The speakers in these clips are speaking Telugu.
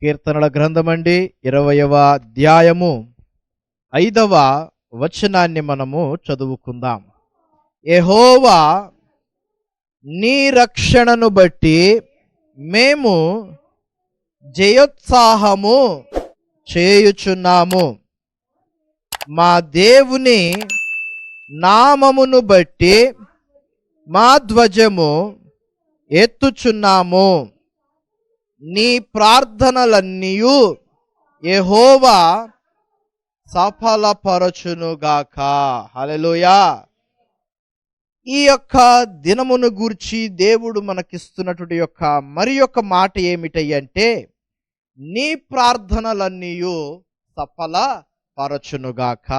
కీర్తనల గ్రంథమండి 20వ అధ్యాయము 5వ వచనాన్ని మనము చదువుకుందాం. యెహోవా నీ రక్షణను బట్టి మేము జయోత్సాహము చేయుచున్నాము. మా దేవుని నామమును బట్టి మా ధ్వజము ఎత్తుచున్నాము. నీ ప్రార్థనలన్నీయు యెహోవా సఫలపరచునుగాక. హల్లెలూయా. ఈ యొక్క దినమును గూర్చి దేవుడు మనకిస్తున్నటువంటి యొక్క మరి యొక్క మాట ఏమిటంటే, నీ ప్రార్థనలన్నీయు సఫలపరచునుగాక.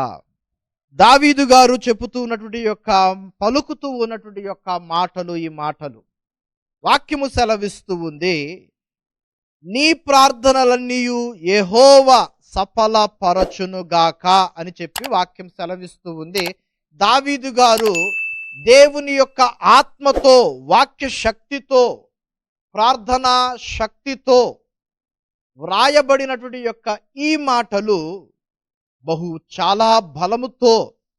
దావీదు గారు చెబుతూ ఉన్నటువంటి యొక్క పలుకుతూ ఉన్నటువంటి యొక్క మాటలు, ఈ మాటలు వాక్యము సెలవిస్తూ ఉంది. నీ ప్రార్థనలన్నీయు యెహోవా సఫలపరచునుగాక అని చెప్పి వాక్యం సెలవిస్తూ ఉంది. దావీదు గారు దేవుని యొక్క ఆత్మతో, వాక్య శక్తితో, ప్రార్థనా శక్తితో వ్రాయబడినటువంటి యొక్క ఈ మాటలు చాలా బలముతో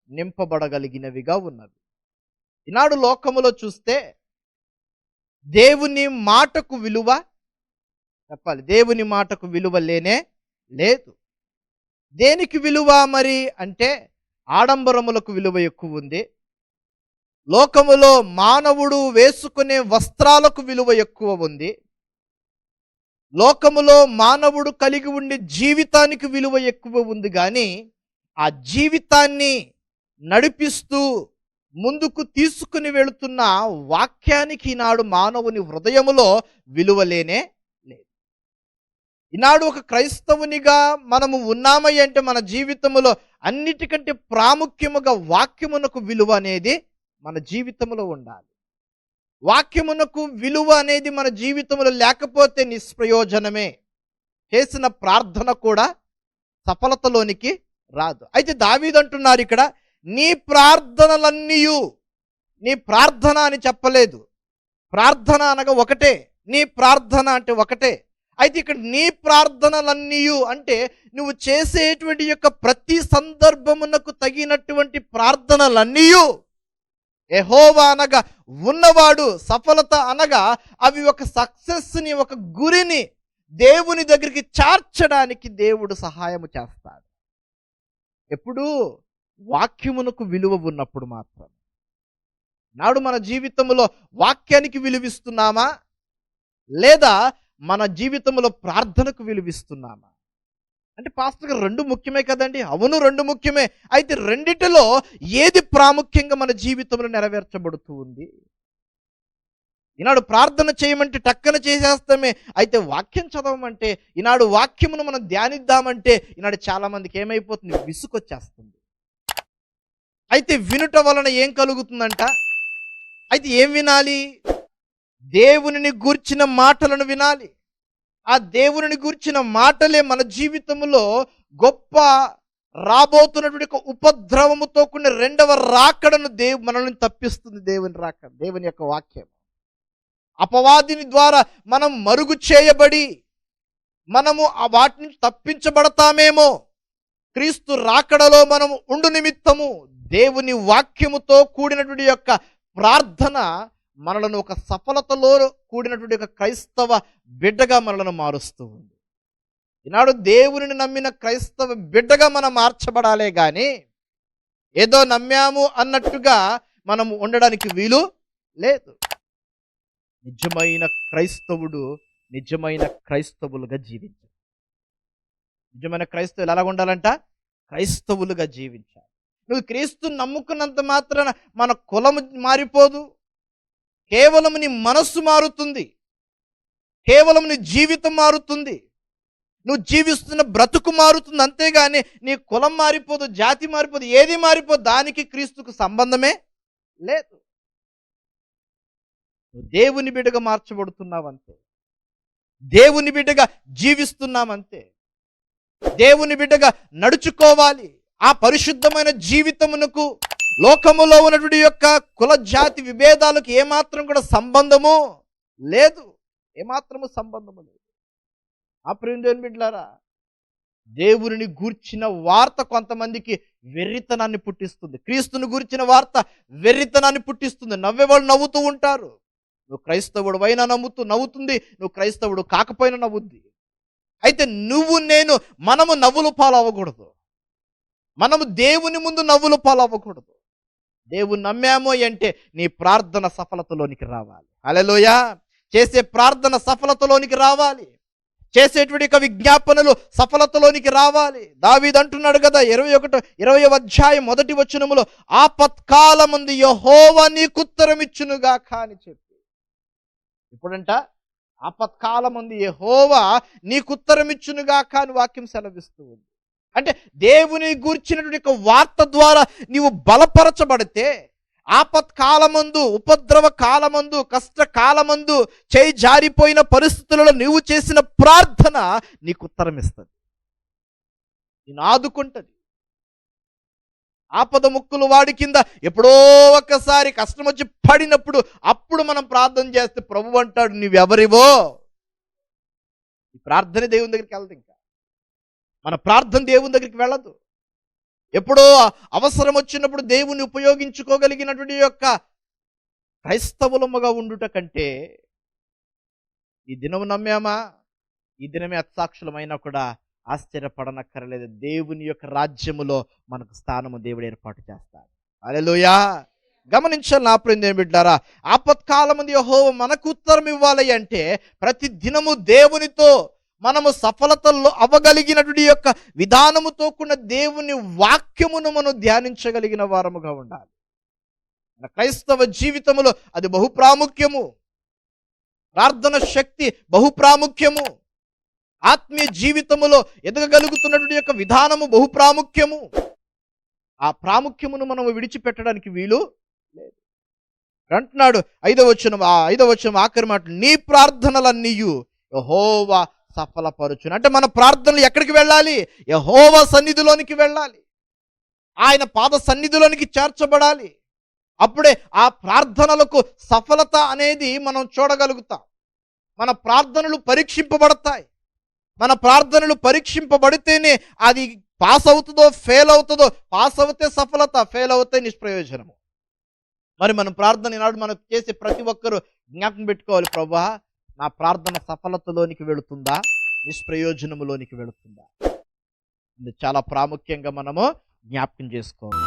నింపబడగలిగినవిగా ఉన్నవి. ఈనాడు లోకములో చూస్తే దేవుని మాటకు విలువ చెప్పాలి, దేవుని మాటకు విలువ లేనే లేదు. దేనికి విలువ మరి అంటే ఆడంబరములకు విలువ ఎక్కువ ఉంది. లోకములో మానవుడు వేసుకునే వస్త్రాలకు విలువ ఎక్కువ ఉంది. లోకములో మానవుడు కలిగి ఉండే జీవితానికి విలువ ఎక్కువ ఉంది. కానీ ఆ జీవితాన్ని నడిపిస్తూ ముందుకు తీసుకుని వెళుతున్న వాక్యానికి ఈనాడు మానవుని హృదయములో విలువ లేనే లేదు. ఈనాడు ఒక క్రైస్తవునిగా మనము ఉన్నామయ్య అంటే మన జీవితంలో అన్నిటికంటే ప్రాముఖ్యముగా వాక్యమునకు విలువ అనేది మన జీవితంలో ఉండాలి. వాక్యమునకు విలువ అనేది మన జీవితంలో లేకపోతే నిష్ప్రయోజనమే. చేసిన ప్రార్థన కూడా సఫలతలోనికి రాదు. అయితే దావీదు అంటున్నారు ఇక్కడ, నీ ప్రార్థనలన్నీయు, నీ ప్రార్థన అని చెప్పలేదు. ప్రార్థన అనగా ఒకటే, నీ ప్రార్థన అంటే ఒకటే. అయితే ఇక్కడ నీ ప్రార్థనలన్నీయు అంటే నువ్వు చేసేటువంటి యొక్క ప్రతి సందర్భమునకు తగినటువంటి ప్రార్థనలన్నీయు యెహోవా అనగా ఉన్నవాడు, సఫలత అనగా అవి ఒక సక్సెస్ని, ఒక గురిని దేవుని దగ్గరికి చేర్చడానికి దేవుడు సహాయము చేస్తాడు. ఎప్పుడు వాక్యమునకు విలువ ఉన్నప్పుడు మాత్రం. నాడు మన జీవితంలో వాక్యానికి విలువిస్తున్నామా లేదా మన జీవితంలో ప్రార్థనకు విలువిస్తున్నామా? అంటే పాస్టర్ గారు రెండు ముఖ్యమే కదండి. అవును, రెండు ముఖ్యమే. అయితే రెండిటిలో ఏది ప్రాముఖ్యంగా మన జీవితంలో నెరవేర్చబడుతూ ఉంది? ఈనాడు ప్రార్థన చేయమంటే టక్కన చేసేస్తామే. అయితే వాక్యం చదవమంటే, ఈనాడు వాక్యమును మనం ధ్యానిద్దామంటే ఈనాడు చాలా మందికి ఏమైపోతుంది, విసుకొచ్చేస్తుంది. అయితే వినుట వలన ఏం కలుగుతుందంట? అయితే ఏం వినాలి? దేవునిని గూర్చిన మాటలను వినాలి. ఆ దేవుని గూర్చిన మాటలే మన జీవితంలో గొప్ప రాబోతున్నటువంటి ఉపద్రవముతో కూడిన రెండవ రాకడను మనల్ని తప్పిస్తుంది. దేవుని యొక్క వాక్యం అపవాదిని ద్వారా మనం మరుగు చేయబడి మనము ఆ వాటిని తప్పించబడతామేమో. క్రీస్తు రాకడలో మనము ఉండు నిమిత్తము దేవుని వాక్యముతో కూడినటువంటి యొక్క ప్రార్థన మనలను ఒక సఫలతలో కూడినటువంటి ఒక క్రైస్తవ బిడ్డగా మనలను మారుస్తూ ఉంది. ఈనాడు దేవుని నమ్మిన క్రైస్తవ బిడ్డగా మనం మార్చబడాలే కానీ ఏదో నమ్మాము అన్నట్టుగా మనము ఉండడానికి వీలు లేదు. నిజమైన క్రైస్తవుడు నిజమైన క్రైస్తవులుగా జీవించాలి. నిజమైన క్రైస్తవులు ఎలా ఉండాలంట? క్రైస్తవులుగా జీవించాలి. నువ్వు క్రీస్తుని నమ్ముకున్నంత మాత్రాన మన కులము మారిపోదు. కేవలం నీ మనస్సు మారుతుంది, కేవలం నీ జీవితం మారుతుంది, నువ్వు జీవిస్తున్న బ్రతుకు మారుతుంది. అంతేగాని నీ కులం మారిపోదు, జాతి మారిపోదు, ఏది మారిపోదు. దానికి క్రీస్తుకు సంబంధమే లేదు. నువ్వు దేవుని బిడ్డగా మార్చబడుతున్నావంతే, దేవుని బిడ్డగా జీవిస్తున్నామంతే, దేవుని బిడ్డగా నడుచుకోవాలి. ఆ పరిశుద్ధమైన జీవితమునకు లోకములో ఉన్నటువంటి యొక్క కుల జాతి విభేదాలకు ఏమాత్రం కూడా సంబంధము లేదు, ఏమాత్రము సంబంధము లేదు. ఆ ప్రియ దేవుని బిడ్డలారా, దేవుని గూర్చిన వార్త కొంతమందికి వెర్రితనాన్ని పుట్టిస్తుంది. క్రీస్తుని గూర్చిన వార్త వెర్రితనాన్ని పుట్టిస్తుంది. నవ్వేవాళ్ళు నవ్వుతూ ఉంటారు. నువ్వు క్రైస్తవుడు అయినా నవ్వుతుంది, నువ్వు క్రైస్తవుడు కాకపోయినా నవ్వుద్ది. అయితే మనము నవ్వులు పాలవ్వకూడదు. మనము దేవుని ముందు నవ్వులు పాలవ్వకూడదు. దేవుని నమ్మాము అంటే నీ ప్రార్థన సఫలతలోనికి రావాలి. హల్లెలూయా. చేసే ప్రార్థన సఫలతలోనికి రావాలి. చేసేటువంటి విజ్ఞాపనలు సఫలతలోనికి రావాలి. దావీదు అంటున్నాడు కదా 20వ అధ్యాయం 1వ వచనములో, ఆపత్కాలమందు యెహోవా నీకు ఉత్తరమిచ్చునుగాక అని చెప్పి. ఇప్పుడంట ఆపత్కాలమందు యెహోవా నీకు ఉత్తరమిచ్చునుగాక అని వాక్యం సెలవిస్తూ ఉంది. అంటే దేవుని గూర్చినటువంటి వార్త ద్వారా నీవు బలపరచబడితే, ఆపత్కాలమందు, ఉపద్రవ కాలమందు, కష్టకాలమందు, చేయి జారిపోయిన పరిస్థితులలో నీవు చేసిన ప్రార్థన నీకు ఉత్తరం ఇస్తుంది, నేను ఆదుకుంటుంది. ఆపద ముక్కులు వాడి కింద ఎప్పుడో ఒక్కసారి కష్టం వచ్చి పడినప్పుడు అప్పుడు మనం ప్రార్థన చేస్తే ప్రభువు అంటాడు, నీవెవరివో. ఈ ప్రార్థన దేవుని దగ్గరికి వెళ్తుంది. ఇంకా మన ప్రార్థన దేవుని దగ్గరికి వెళ్ళదు. ఎప్పుడో అవసరం వచ్చినప్పుడు దేవుని ఉపయోగించుకోగలిగినటువంటి క్రైస్తవులముగా ఉండుట కంటే, ఈ దినము నమ్మామా, ఈ దినమే అత్సాక్షులమైనా కూడా ఆశ్చర్యపడనక్కర్లేదు. దేవుని రాజ్యములో మనకు స్థానము దేవుడు ఏర్పాటు చేస్తాడు. హల్లెలూయా. గమనించాలి నా ప్రియ బిడ్డారా, ఆపత్కాలమందు యెహోవా మనకు ఉత్తరం ఇవ్వాలి అంటే ప్రతి దినము దేవునితో మనము సఫలతలో అవ్వగలిగినటువంటి విధానముతో కూడిన దేవుని వాక్యమును మనం ధ్యానించగలిగిన వారముగా ఉండాలి. మన క్రైస్తవ జీవితములో అది బహు ప్రాముఖ్యము. ప్రార్థన శక్తి బహు ప్రాముఖ్యము. ఆత్మీయ జీవితములో ఎదగగలుగుతున్నటువంటి విధానము బహు ప్రాముఖ్యము. ఆ ప్రాముఖ్యమును మనం విడిచిపెట్టడానికి వీలు లేదు. అంటున్నాడు 5వ వచనం ఆఖరి మాట, నీ ప్రార్థనలన్నీయు యెహోవా సఫలపరచును. అంటే మన ప్రార్థనలు ఎక్కడికి వెళ్ళాలి? యెహోవా సన్నిధిలోనికి వెళ్ళాలి. ఆయన పాద సన్నిధిలోనికి చేర్చబడాలి. అప్పుడే ఆ ప్రార్థనలకు సఫలత అనేది మనం చూడగలుగుతాం. మన ప్రార్థనలు పరీక్షింపబడతాయి. మన ప్రార్థనలు పరీక్షింపబడితేనే అది పాస్ అవుతుందో ఫెయిల్ అవుతుందో. పాస్ అవుతే సఫలత, ఫెయిల్ అవుతే నిష్ప్రయోజనము. మరి మనం ప్రార్థన ఈనాడు మనం చేసే ప్రతి ఒక్కరూ జ్ఞాపకం పెట్టుకోవాలి, ప్రభువా నా ప్రార్థన సఫలతలోనికి వెళుతుందా, నిష్ప్రయోజనములోనికి వెళుతుందా? ఇది చాలా ప్రాముఖ్యంగా మనము జ్ఞాపకం చేసుకోవాలి.